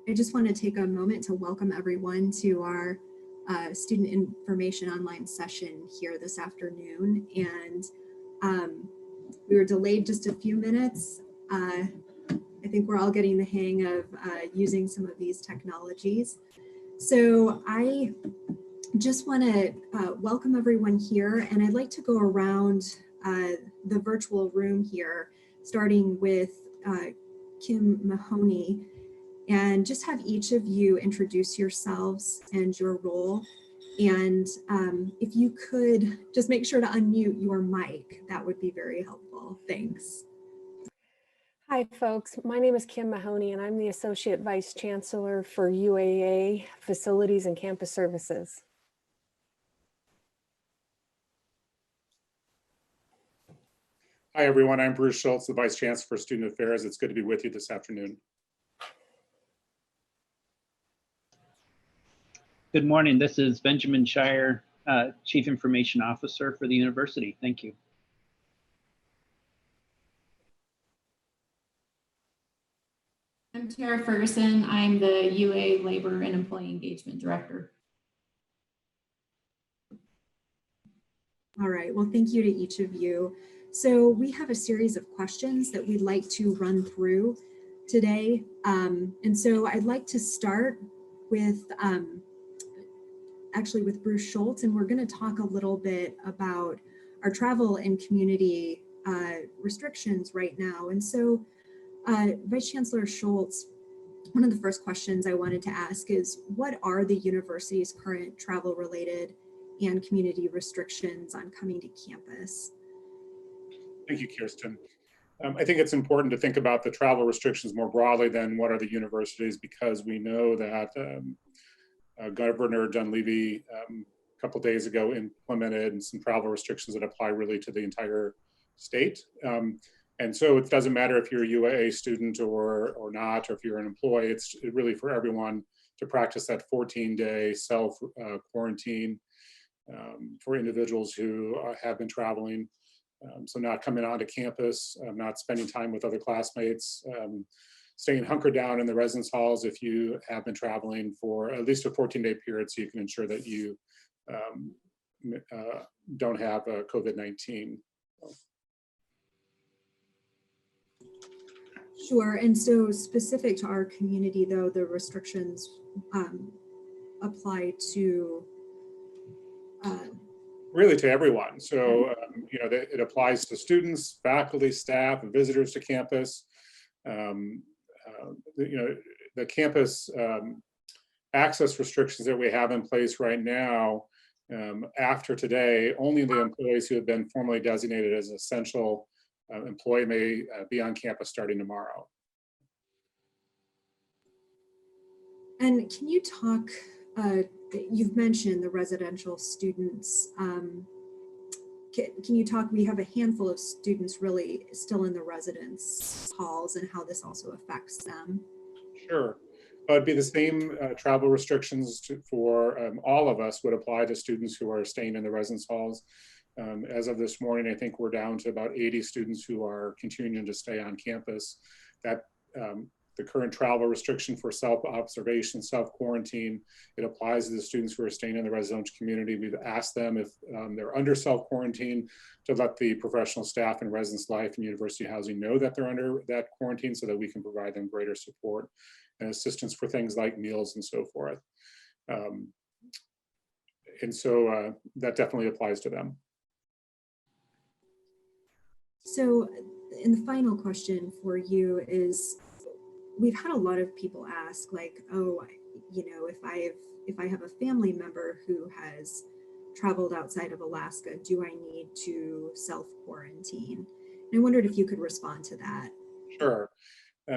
I just want to take a moment to welcome everyone to our student information online session here this afternoon. And we were delayed just a few minutes. I think we're all getting the hang of using some of these technologies. So I just want to welcome everyone here, and I'd like to go around the virtual room here, starting with Kim Mahoney, and just have each of you introduce yourselves and your role. And if you could just make sure to unmute your mic, that would be very helpful. Thanks. Hi, folks. My name is Kim Mahoney, and I'm the Associate Vice Chancellor for UAA Facilities and Campus Services. Hi, everyone. I'm Bruce Schultz, the Vice Chancellor for Student Affairs. It's good to be with you this afternoon. Good morning. This is Benjamin Shire, Chief Information Officer for the university. Thank you. I'm Tara Ferguson. I'm the UA Labor and Employee Engagement Director. All right, well, thank you to each of you. So we have a series of questions that we'd like to run through today. And so I'd like to start with actually with Bruce Schultz, and we're going to talk a little bit about our travel and community restrictions right now. And so Vice Chancellor Schultz, one of the first questions I wanted to ask is, what are the university's current travel related and community restrictions on coming to campus? Thank you, Kirsten. I think it's important to think about the travel restrictions more broadly than what are the universities, because we know that Governor Dunleavy a couple days ago implemented some travel restrictions that apply really to the entire state. And so it doesn't matter if you're a UAA student or not, or if you're an employee, it's really for everyone to practice that 14-day self quarantine for individuals who have been traveling. So not coming onto campus, not spending time with other classmates, staying hunkered down in the residence halls if you have been traveling for at least a 14-day period, so you can ensure that you don't have COVID-19. Sure, and so specific to our community, though, the restrictions apply to really to everyone. So, you know, it applies to students, faculty, staff, and visitors to campus. You know, the campus access restrictions that we have in place right now, after today, only the employees who have been formally designated as essential employee may be on campus starting tomorrow. And can you talk, you've mentioned the residential students. Can you talk, we have a handful of students really still in the residence halls, and how this also affects them? Sure. It'd be the same travel restrictions for all of us would apply to students who are staying in the residence halls. As of this morning, I think we're down to about 80 students who are continuing to stay on campus. That the current travel restriction for self-observation, self-quarantine, it applies to the students who are staying in the residential community. We've asked them if they're under self-quarantine to let the professional staff in residence life and university housing know that they're under that quarantine, so that we can provide them greater support and assistance for things like meals and so forth. And so that definitely applies to them. So, and the final question for you is, we've had a lot of people ask, like, oh, you know, if I have a family member who has traveled outside of Alaska, do I need to self-quarantine? And I wondered if you could respond to that. Sure.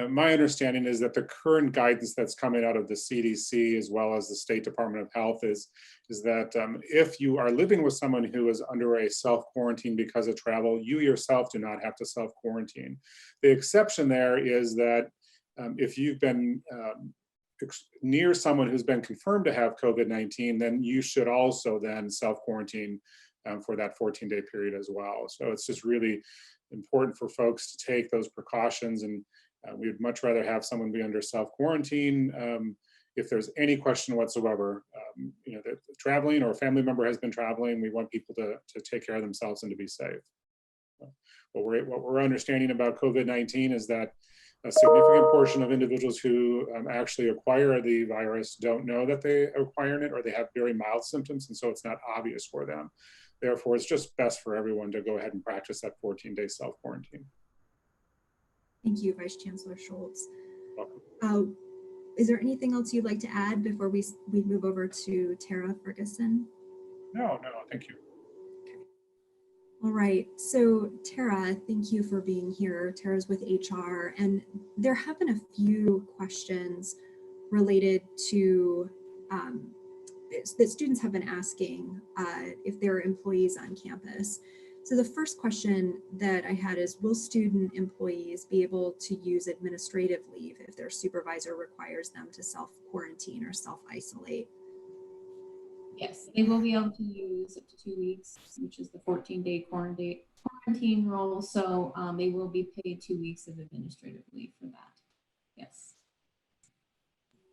My understanding is that the current guidance that's coming out of the CDC as well as the State Department of Health is that if you are living with someone who is under a self-quarantine because of travel, you yourself do not have to self-quarantine. The exception there is that if you've been near someone who's been confirmed to have COVID-19, then you should also then self-quarantine for that 14-day period as well. So it's just really important for folks to take those precautions and We'd much rather have someone be under self-quarantine. If there's any question whatsoever, that traveling or a family member has been traveling, we want people to take care of themselves and to be safe. What we're understanding about COVID-19 is that a significant portion of individuals who actually acquire the virus don't know that they are acquiring it, or they have very mild symptoms, and so it's not obvious for them. Therefore, it's just best for everyone to go ahead and practice that 14-day self-quarantine. Thank you, Vice Chancellor Schultz. Welcome. Is there anything else you'd like to add before we move over to Tara Ferguson? No, thank you. All right, so Tara, thank you for being here. Tara's with HR, and there have been a few questions related to that students have been asking if there are employees on campus. So the first question that I had is, will student employees be able to use administrative leave if their supervisor requires them to self-quarantine or self-isolate? Yes, they will be able to use up to 2 weeks, which is the 14-day quarantine rule. So they will be paid 2 weeks of administrative leave for that. Yes.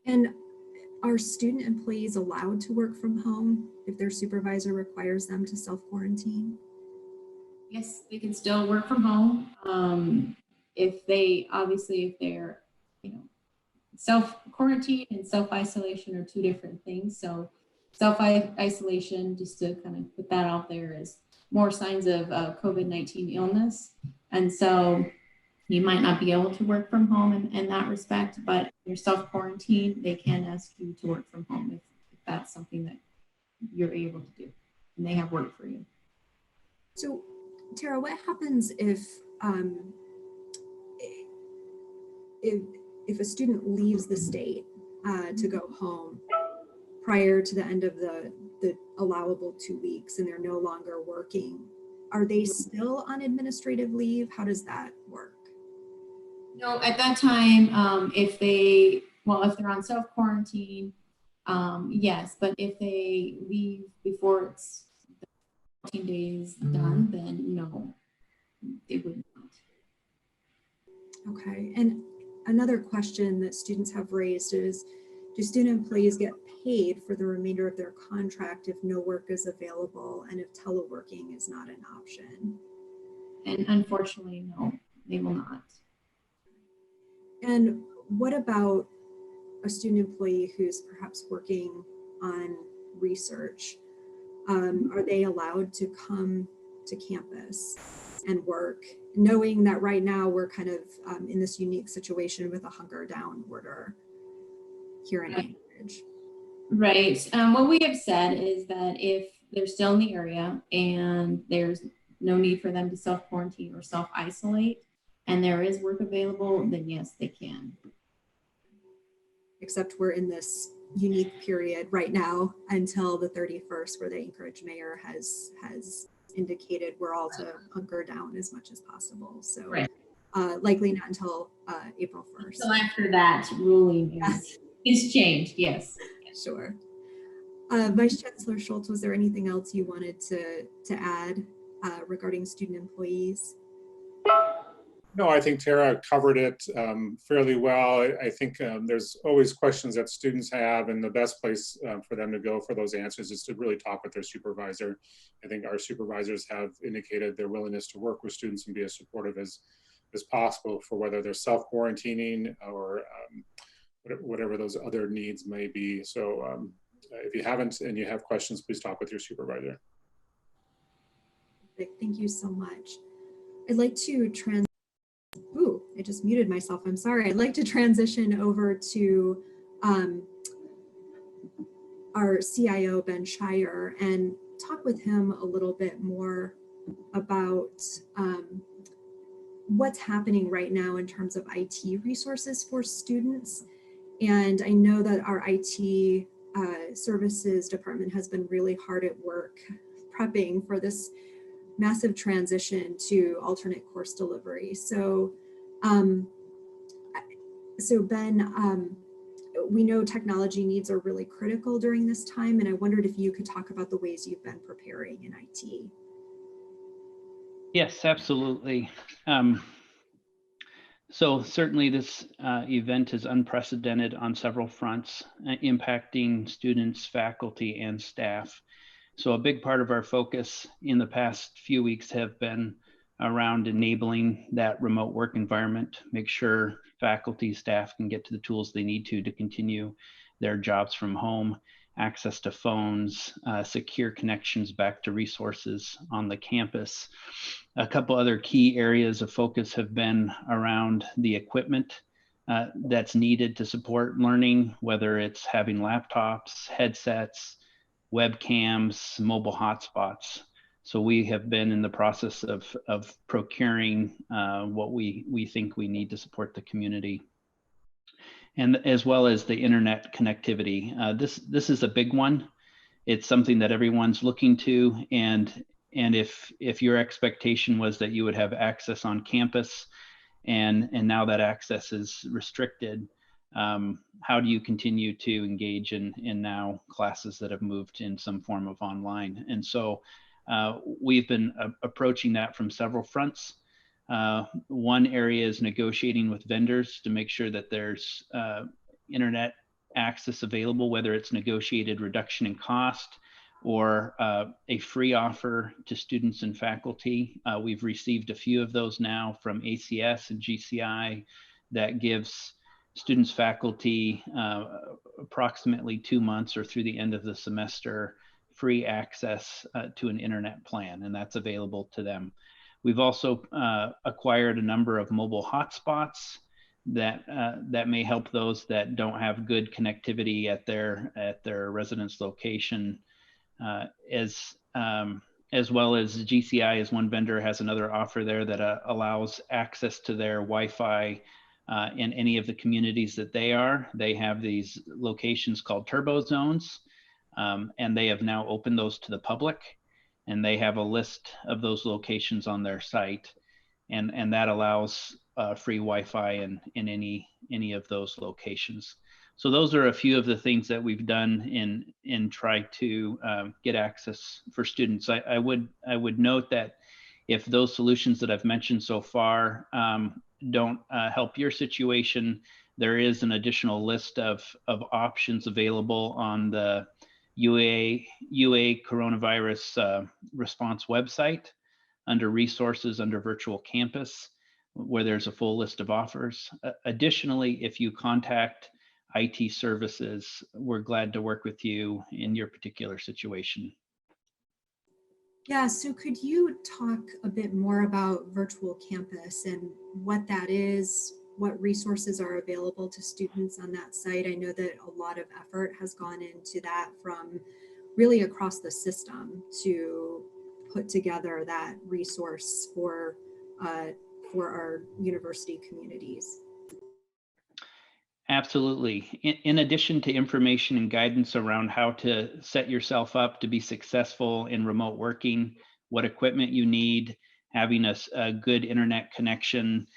And are student employees allowed to work from home if their supervisor requires them to self-quarantine? Yes, they can still work from home. If they're, self-quarantine and self-isolation are two different things. So self-isolation, just to kind of put that out there, is more signs of COVID-19 illness. And so you might not be able to work from home in that respect, but your self-quarantine, they can ask you to work from home if that's something that you're able to do and they have work for you. So Tara, what happens if a student leaves the state to go home prior to the end of the allowable 2 weeks and they're no longer working? Are they still on administrative leave? How does that work? No, at that time, if they're on self-quarantine, yes, but if they leave before it's 14 days done, then no, they would not. Okay, and another question that students have raised is, do student employees get paid for the remainder of their contract if no work is available and if teleworking is not an option? And unfortunately, no, they will not. And what about a student employee who's perhaps working on research? Are they allowed to come to campus and work, knowing that right now we're kind of in this unique situation with a hunker down order here in Anchorage? Right. What we have said is that if they're still in the area and there's no need for them to self-quarantine or self-isolate and there is work available, then yes, they can. Except we're in this unique period right now until the 31st, where the Anchorage mayor has indicated we're all to hunker down as much as possible. So right. Likely not until April 1st. So after that ruling is changed, yes. Sure. Vice Chancellor Schultz, was there anything else you wanted to add regarding student employees? No, I think Tara covered it fairly well. I think there's always questions that students have, and the best place for them to go for those answers is to really talk with their supervisor. I think our supervisors have indicated their willingness to work with students and be as supportive as possible for whether they're self-quarantining or whatever those other needs may be. So if you haven't and you have questions, please talk with your supervisor. Thank you so much. I'd like to Ooh, I just muted myself. I'm sorry. I'd like to transition over to our CIO, Ben Shire, and talk with him a little bit more about what's happening right now in terms of IT resources for students. And I know that our IT services department has been really hard at work prepping for this massive transition to alternate course delivery. So Ben, we know technology needs are really critical during this time, and I wondered if you could talk about the ways you've been preparing in IT. Yes, absolutely. So certainly this event is unprecedented on several fronts, impacting students, faculty, and staff. So a big part of our focus in the past few weeks have been around enabling that remote work environment, make sure faculty, staff can get to the tools they need to continue their jobs from home, access to phones, secure connections back to resources on the campus. A couple other key areas of focus have been around the equipment that's needed to support learning, whether it's having laptops, headsets, webcams, mobile hotspots. So we have been in the process of procuring what we think we need to support the community, and as well as the internet connectivity. This is a big one. It's something that everyone's looking to, and if your expectation was that you would have access on campus, and now that access is restricted, how do you continue to engage in now classes that have moved in some form of online? And so we've been approaching that from several fronts. One area is negotiating with vendors to make sure that there's internet access available, whether it's negotiated reduction in cost or a free offer to students and faculty. We've received a few of those now from ACS and GCI that gives students, faculty approximately 2 months or through the end of the semester free access to an internet plan, and that's available to them. We've also acquired a number of mobile hotspots that may help those that don't have good connectivity at their residence location, as well as GCI as one vendor has another offer there that allows access to their Wi-Fi in any of the communities that they are. They have these locations called turbo zones, and they have now opened those to the public, and they have a list of those locations on their site, and that allows free Wi-Fi in any of those locations. So those are a few of the things that we've done in try to get access for students. I would note that if those solutions that I've mentioned so far don't help your situation, there is an additional list of options available on the UAA coronavirus response website under resources under virtual campus, where there's a full list of offers. Additionally, if you contact IT services, we're glad to work with you in your particular situation. Yeah, so could you talk a bit more about virtual campus and what that is, what resources are available to students on that site? I know that a lot of effort has gone into that from really across the system to put together that resource for our university communities. Absolutely. In addition to information and guidance around how to set yourself up to be successful in remote working, what equipment you need, having a good internet connection,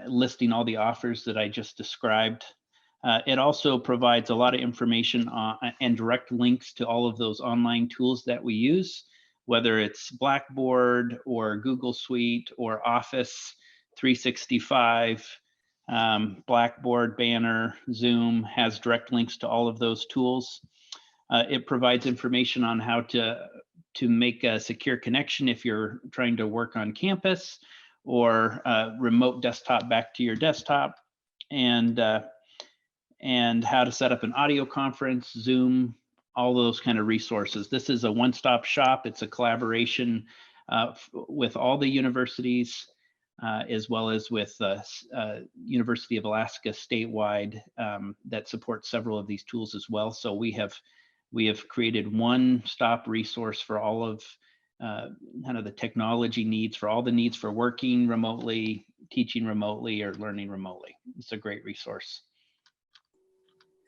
listing all the offers that I just described. It also provides a lot of information and direct links to all of those online tools that we use, whether it's Blackboard or Google Suite or Office 365. Blackboard, Banner, Zoom has direct links to all of those tools. It provides information on how to make a secure connection if you're trying to work on campus, or remote desktop back to your desktop, and how to set up an audio conference, Zoom, all those kind of resources. This is a one-stop shop. It's a collaboration with all the universities, as well as with University of Alaska statewide, that supports several of these tools as well. So we have created one-stop resource for all of kind of the technology needs, for all the needs for working remotely, teaching remotely, or learning remotely. It's a great resource.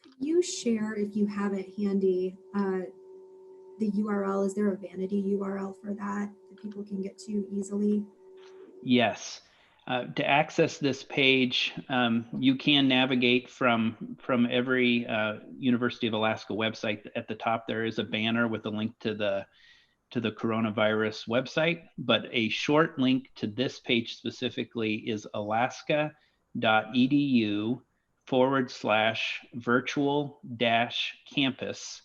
Could you share, if you have it handy, the URL? Is there a vanity URL for that people can get to easily? Yes. To access this page, you can navigate from every University of Alaska website. At the top, there is a banner with a link to the coronavirus website, but a short link to this page specifically is alaska.uaa.edu. alaska.edu/virtual-campus.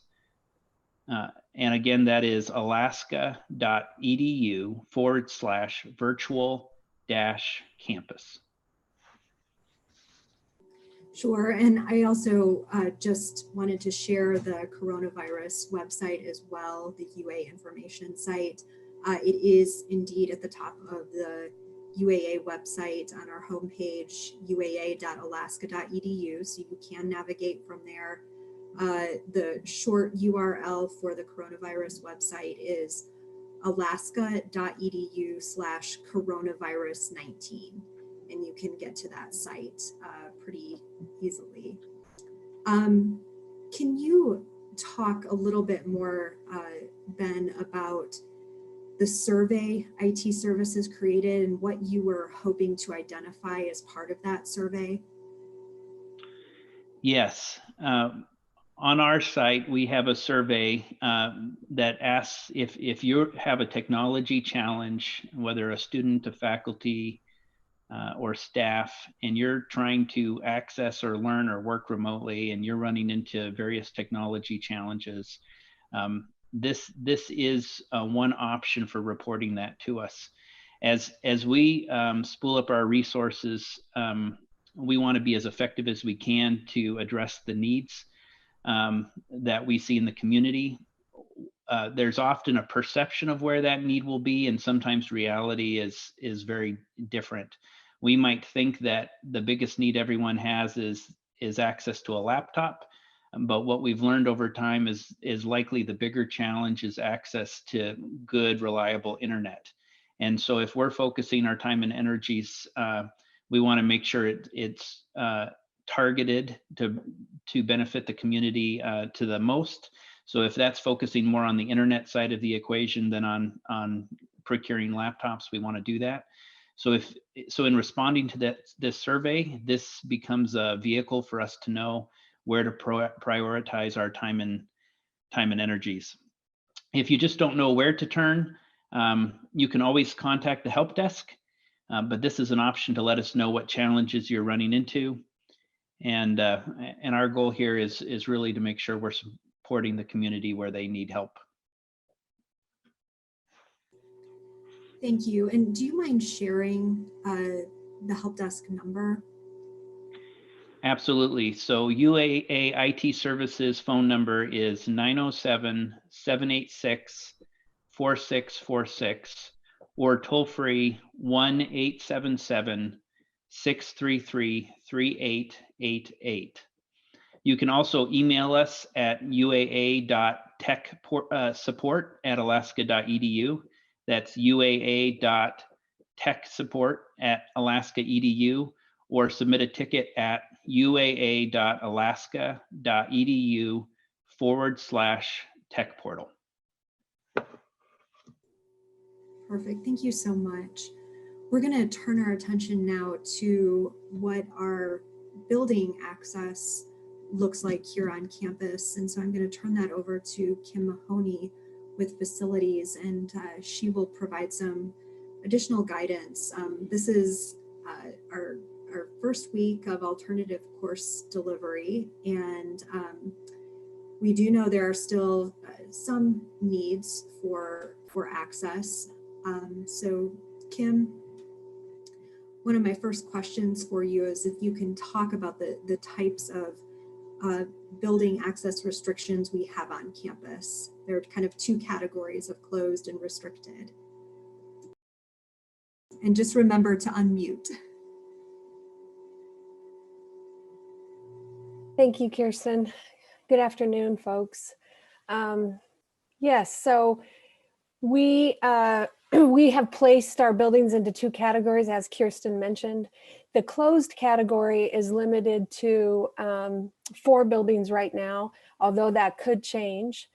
And again, that is alaska.edu/virtual-campus. Sure, and I also just wanted to share the coronavirus website as well, the UA information site. It is indeed at the top of the UAA website on our homepage, uaa.alaska.edu, so you can navigate from there. The short URL for the coronavirus website is alaska.edu/coronavirus19. And you can get to that site pretty easily. Can you talk a little bit more, Ben, about the survey IT services created and what you were hoping to identify as part of that survey? Yes. On our site, we have a survey that asks if you have a technology challenge, whether a student, a faculty, or staff, and you're trying to access or learn or work remotely, and you're running into various technology challenges, this is one option for reporting that to us. As we spool up our resources, we want to be as effective as we can to address the needs that we see in the community. There's often a perception of where that need will be, and sometimes reality is very different. We might think that the biggest need everyone has is access to a laptop, but what we've learned over time is likely the bigger challenge is access to good, reliable internet. And so if we're focusing our time and energies, we want to make sure it's targeted to benefit the community to the most. So if that's focusing more on the internet side of the equation than on procuring laptops, we want to do that. So in responding to this survey, this becomes a vehicle for us to know where to prioritize our time and energies. If you just don't know where to turn, you can always contact the help desk, but this is an option to let us know what challenges you're running into. And our goal here is really to make sure we're supporting the community where they need help. Thank you. And do you mind sharing the help desk number? Absolutely. So UAA IT Services phone number is 907-786-4646 or toll free 1-877-633-3888. You can also email us at uaa.techsupport@alaska.edu. That's uaa.techsupport@alaska.edu, or submit a ticket at uaa.alaska.edu/tech portal. Perfect. Thank you so much. We're going to turn our attention now to what our building access looks like here on campus. And so I'm going to turn that over to Kim Mahoney with facilities, and she will provide some additional guidance. This is our first week of alternative course delivery, and we do know there are still some needs for access. So Kim, one of my first questions for you is if you can talk about the types of building access restrictions we have on campus. There are kind of two categories of closed and restricted. And just remember to unmute. Thank you, Kirsten. Good afternoon, folks. Yes, so we have placed our buildings into two categories, as Kirsten mentioned. The closed category is limited to 4 buildings right now, although that could change.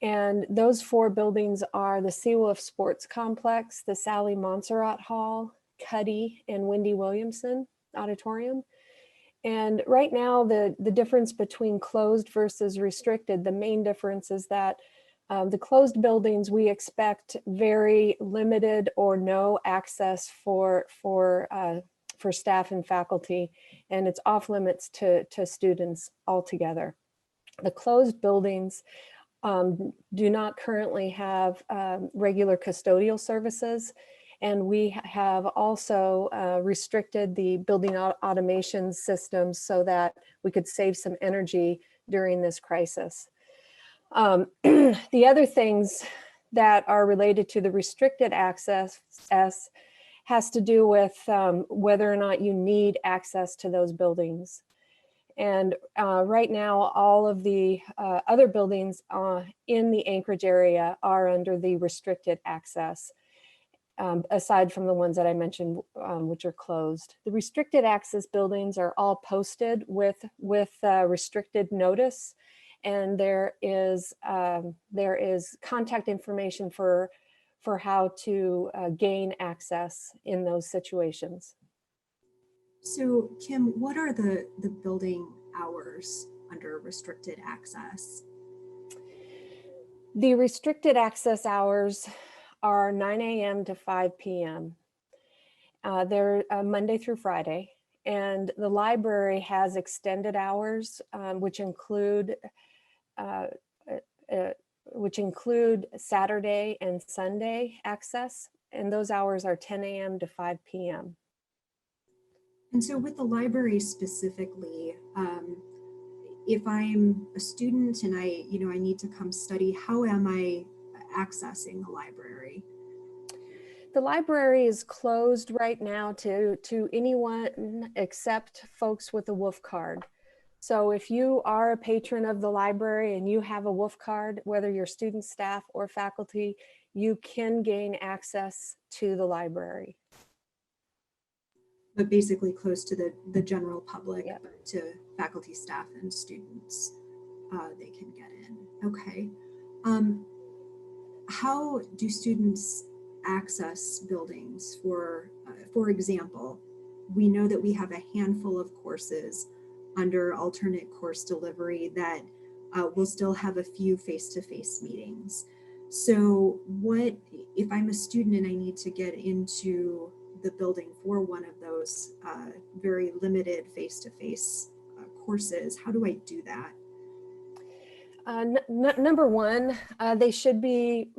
And those 4 buildings are the Seawolf Sports Complex, the Sally Montserrat Hall, Cuddy, and Wendy Williamson Auditorium. And right now, the difference between closed versus restricted, the main difference is that the closed buildings, we expect very limited or no access for for staff and faculty, and it's off limits to students altogether. The closed buildings do not currently have regular custodial services, and we have also restricted the building automation systems so that we could save some energy during this crisis. The other things that are related to the restricted access has to do with whether or not you need access to those buildings. And right now, all of the other buildings in the Anchorage area are under the restricted access, aside from the ones that I mentioned, which are closed. The restricted access buildings are all posted with restricted notice, and there is contact information for how to gain access in those situations. So Kim, what are the building hours under restricted access? The restricted access hours are 9 a.m. to 5 p.m. They're Monday through Friday, and the library has extended hours, which include Saturday and Sunday access, and those hours are 10 a.m. to 5 p.m. And so with the library specifically, if I'm a student and I need to come study, how am I accessing the library? The library is closed right now to anyone except folks with a WOOF card. So if you are a patron of the library and you have a WOOF card, whether you're student, staff, or faculty, you can gain access to the library. But basically close to the general public, Yep. but to faculty, staff, and students, they can get in. Okay. How do students access buildings? For example, we know that we have a handful of courses under alternate course delivery that will still have a few face-to-face meetings. So what if I'm a student and I need to get into the building for one of those very limited face-to-face courses? How do I do that? Number one, you should be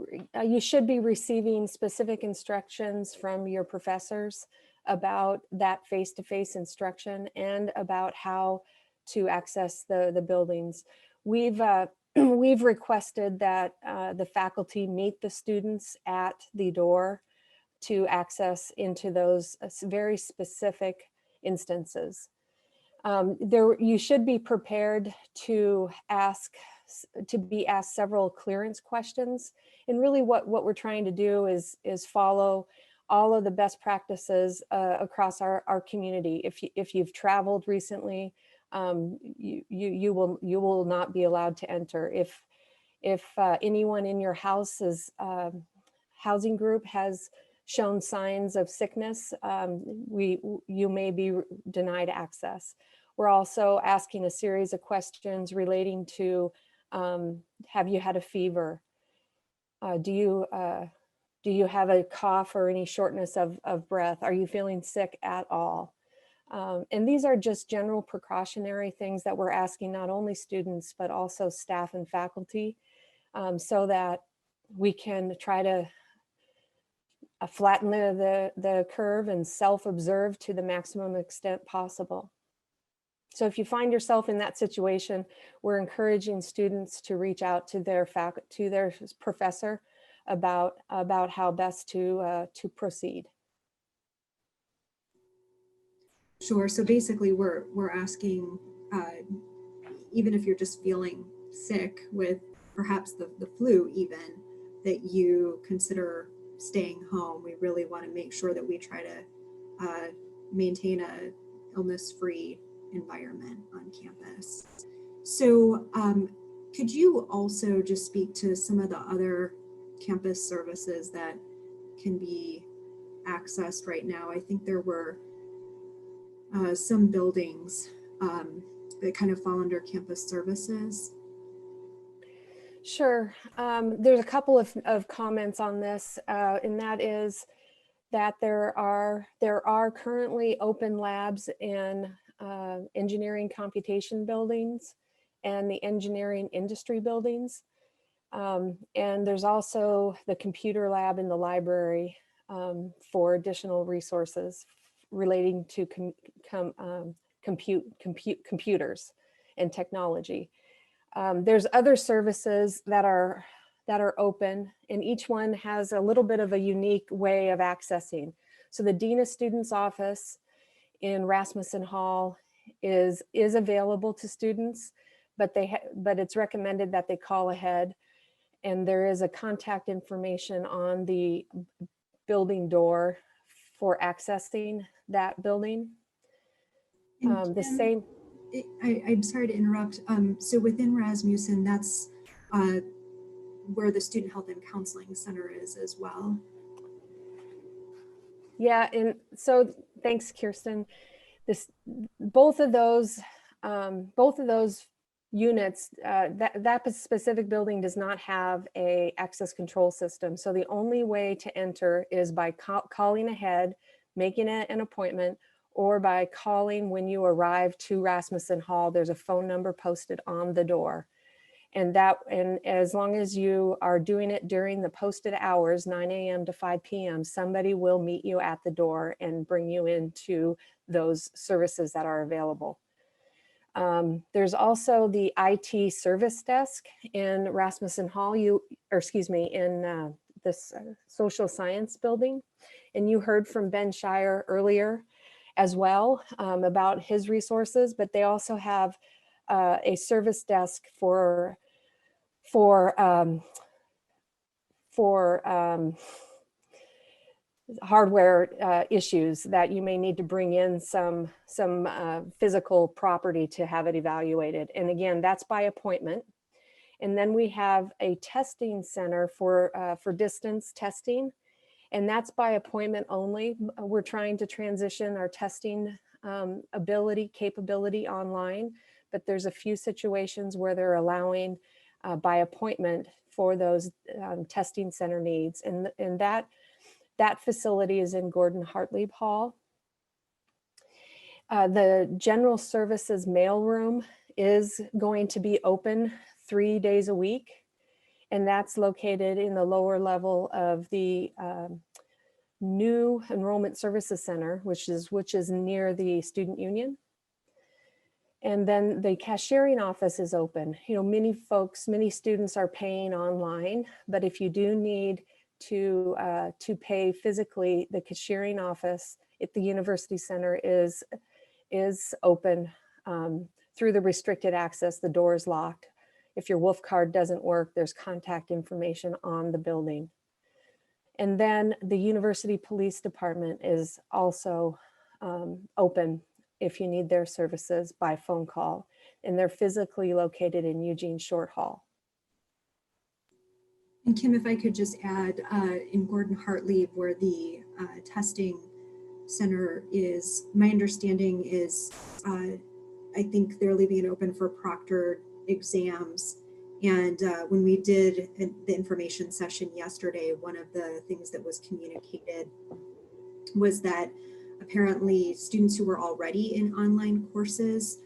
receiving specific instructions from your professors about that face-to-face instruction and about how to access the buildings. We've requested that the faculty meet the students at the door to access into those very specific instances. You should be prepared to be asked several clearance questions. And really what we're trying to do is follow all of the best practices across our community. If you've traveled recently, you will not be allowed to enter. If anyone in your house's housing group has shown signs of sickness, you may be denied access. We're also asking a series of questions relating to, have you had a fever? Do you have a cough or any shortness of breath? Are you feeling sick at all? And these are just general precautionary things that we're asking not only students, but also staff and faculty, so that we can try to flatten the curve and self-observe to the maximum extent possible. So if you find yourself in that situation, we're encouraging students to reach out to their professor about how best to proceed. Sure. So basically, we're asking, even if you're just feeling sick with perhaps the flu, even, that you consider staying home. We really want to make sure that we try to maintain a illness-free environment on campus. So could you also just speak to some of the other campus services that can be accessed right now? I think there were some buildings that kind of fall under campus services. Sure. There's a couple of comments on this, and that is that there are currently open labs in engineering computation buildings and the engineering industry buildings. And there's also the computer lab in the library for additional resources relating to computers and technology. There's other services that are open, and each one has a little bit of a unique way of accessing. So the Dean of Students office in Rasmussen Hall is available to students, but it's recommended that they call ahead. And there is a contact information on the building door for accessing that building. And The Kim, same. I'm sorry to interrupt. So within Rasmussen, that's where the Student Health and Counseling Center is as well. Yeah, and so thanks, Kirsten. Both of those units, that specific building does not have a access control system. So the only way to enter is by calling ahead, making an appointment, or by calling when you arrive to Rasmussen Hall. There's a phone number posted on the door. And as long as you are doing it during the posted hours, 9 a.m. to 5 p.m., somebody will meet you at the door and bring you into those services that are available. There's also the IT service desk in Rasmussen Hall, in this social science building. And you heard from Ben Shire earlier as well about his resources, but they also have a service desk for hardware issues that you may need to bring in some physical property to have it evaluated. And again, that's by appointment. And then we have a testing center for distance testing, and that's by appointment only. We're trying to transition our testing capability online, but there's a few situations where they're allowing by appointment for those testing center needs. And that facility is in Gordon Hartlieb Hall. The general services mailroom is going to be open 3 days a week, and that's located in the lower level of the new Enrollment Services Center, which is near the Student Union. And then the cashiering office is open. You know, many students are paying online, but if you do need to pay physically, the cashiering office at the University Center is open through the restricted access. The door is locked. If your Wolf card doesn't work, there's contact information on the building. And then the University Police Department is also open if you need their services by phone call, and they're physically located in Eugene Short Hall. And Kim, if I could just add, in Gordon Hartlieb, where the testing center is, my understanding is, I think they're leaving it open for proctored exams. And when we did the information session yesterday, one of the things that was communicated was that apparently students who were already in online courses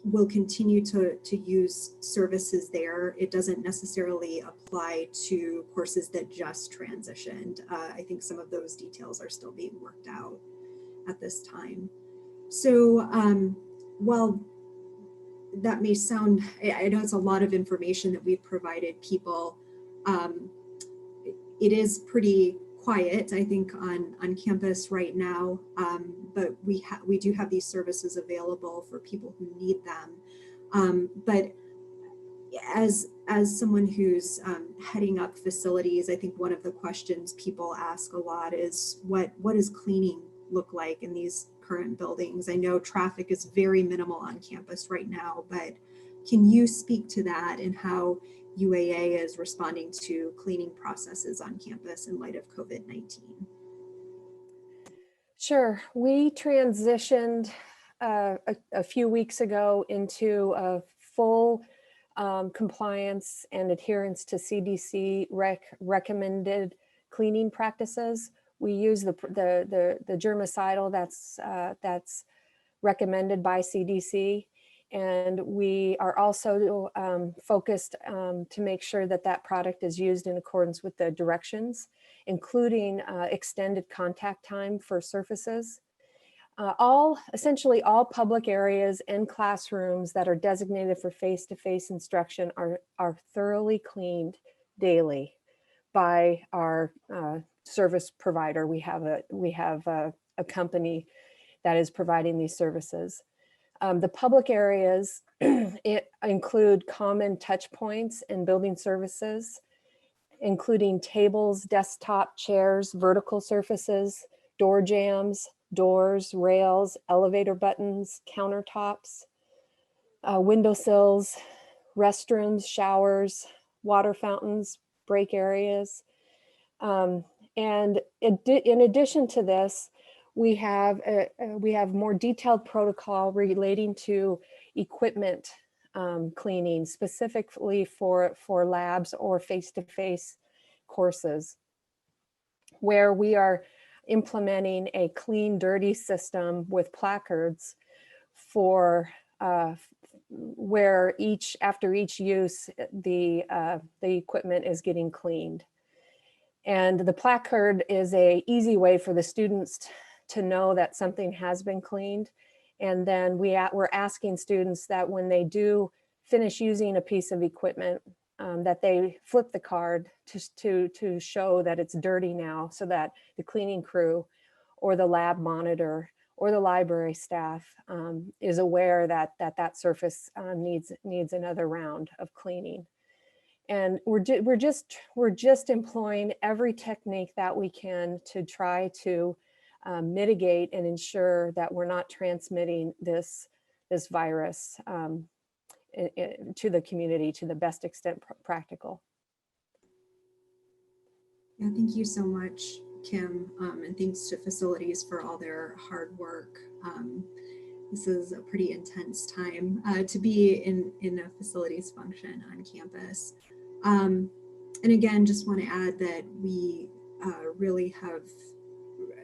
will continue to use services there. It doesn't necessarily apply to courses that just transitioned. I think some of those details are still being worked out at this time. So while that may sound, I know it's a lot of information that we've provided people, it is pretty quiet, I think, on campus right now, but we do have these services available for people who need them. But as someone who's heading up facilities, I think one of the questions people ask a lot is what does cleaning look like in these current buildings? I know traffic is very minimal on campus right now, but can you speak to that and how UAA is responding to cleaning processes on campus in light of COVID-19? Sure. We transitioned a few weeks ago into a full compliance and adherence to CDC recommended cleaning practices. We use the germicidal that's recommended by CDC. And we are also focused to make sure that that product is used in accordance with the directions, including extended contact time for surfaces. Essentially all public areas and classrooms that are designated for face-to-face instruction are thoroughly cleaned daily by our service provider. We have a company that is providing these services. The public areas include common touch points and building services, including tables, desktop chairs, vertical surfaces, door jambs, doors, rails, elevator buttons, countertops, windowsills, restrooms, showers, water fountains, break areas. And in addition to this, we have more detailed protocol relating to equipment cleaning, specifically for labs or face-to-face courses, where we are implementing a clean, dirty system with placards for where after each use, the equipment is getting cleaned. And the placard is an easy way for the students to know that something has been cleaned. And then we're asking students that when they do finish using a piece of equipment, that they flip the card to show that it's dirty now, so that the cleaning crew or the lab monitor or the library staff is aware that surface needs another round of cleaning. And we're just employing every technique that we can to try to mitigate and ensure that we're not transmitting this virus to the community to the best extent practical. Yeah, thank you so much, Kim, and thanks to facilities for all their hard work. This is a pretty intense time to be in a facilities function on campus. And again, just want to add that we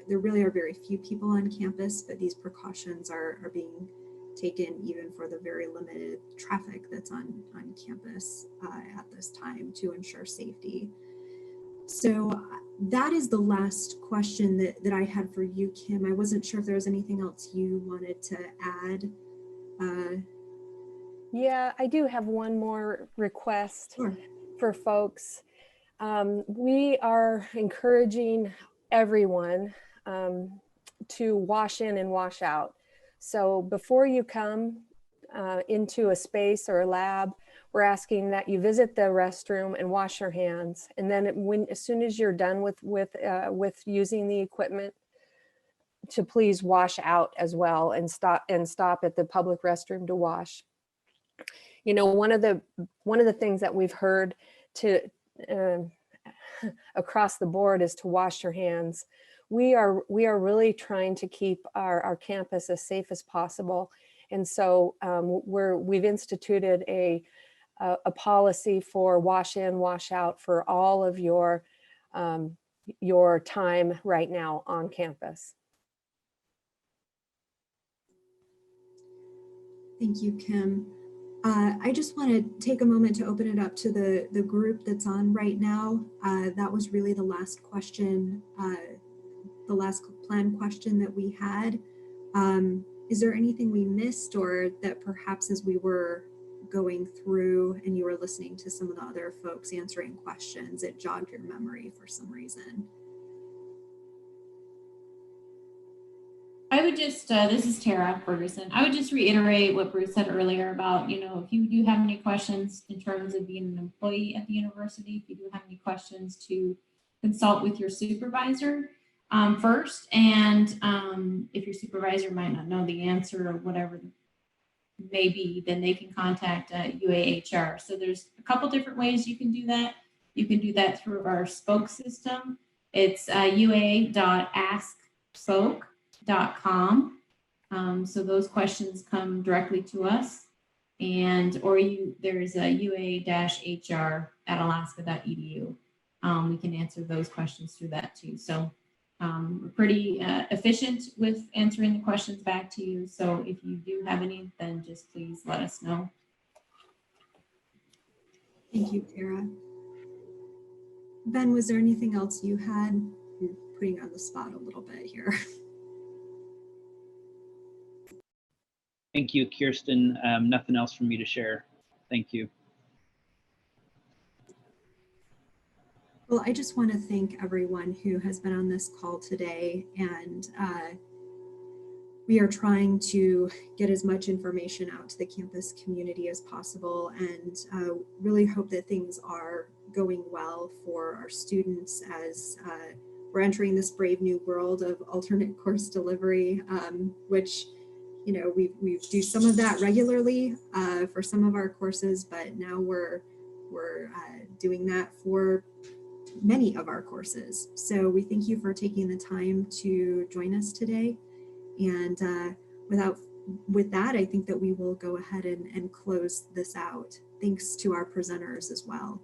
there really are very few people on campus, but these precautions are being taken even for the very limited traffic that's on campus at this time to ensure safety. So that is the last question that I had for you, Kim. I wasn't sure if there was anything else you wanted to add. Yeah, I do have one more request. Sure. For folks. We are encouraging everyone to wash in and wash out. So before you come into a space or a lab, we're asking that you visit the restroom and wash your hands. And then as soon as you're done with using the equipment, to please wash out as well and stop at the public restroom to wash. You know, one of the things that we've heard across the board is to wash your hands. We are really trying to keep our campus as safe as possible, and so we've instituted a policy for wash in, wash out for all of your time right now on campus. Thank you, Kim. I just want to take a moment to open it up to the group that's on right now. That was really the last question, the last planned question that we had. Is there anything we missed, or that perhaps as we were going through and you were listening to some of the other folks answering questions, it jogged your memory for some reason? I would just, this is Tara Ferguson. I would just reiterate what Bruce said earlier about, you know, if you do have any questions in terms of being an employee at the university, if you do have any questions, to consult with your supervisor first. And if your supervisor might not know the answer or whatever maybe, then they can contact UAHR. So there's a couple different ways you can do that. You can do that through our Spoke system. It's ua.askspoke.com. So those questions come directly to us, and there's a ua-hr@alaska.edu. we can answer those questions through that too. So we're pretty efficient with answering the questions back to you. So if you do have any, then just please let us know. Thank you, Tara. Ben, was there anything else you had? You're putting on the spot a little bit here. Thank you, Kirsten. Nothing else for me to share. Thank you. Well, I just want to thank everyone who has been on this call today, and we are trying to get as much information out to the campus community as possible, and really hope that things are going well for our students as we're entering this brave new world of alternate course delivery, which, you know, we do some of that regularly for some of our courses, but now we're doing that for many of our courses. So we thank you for taking the time to join us today. And with that, I think that we will go ahead and close this out. Thanks to our presenters as well.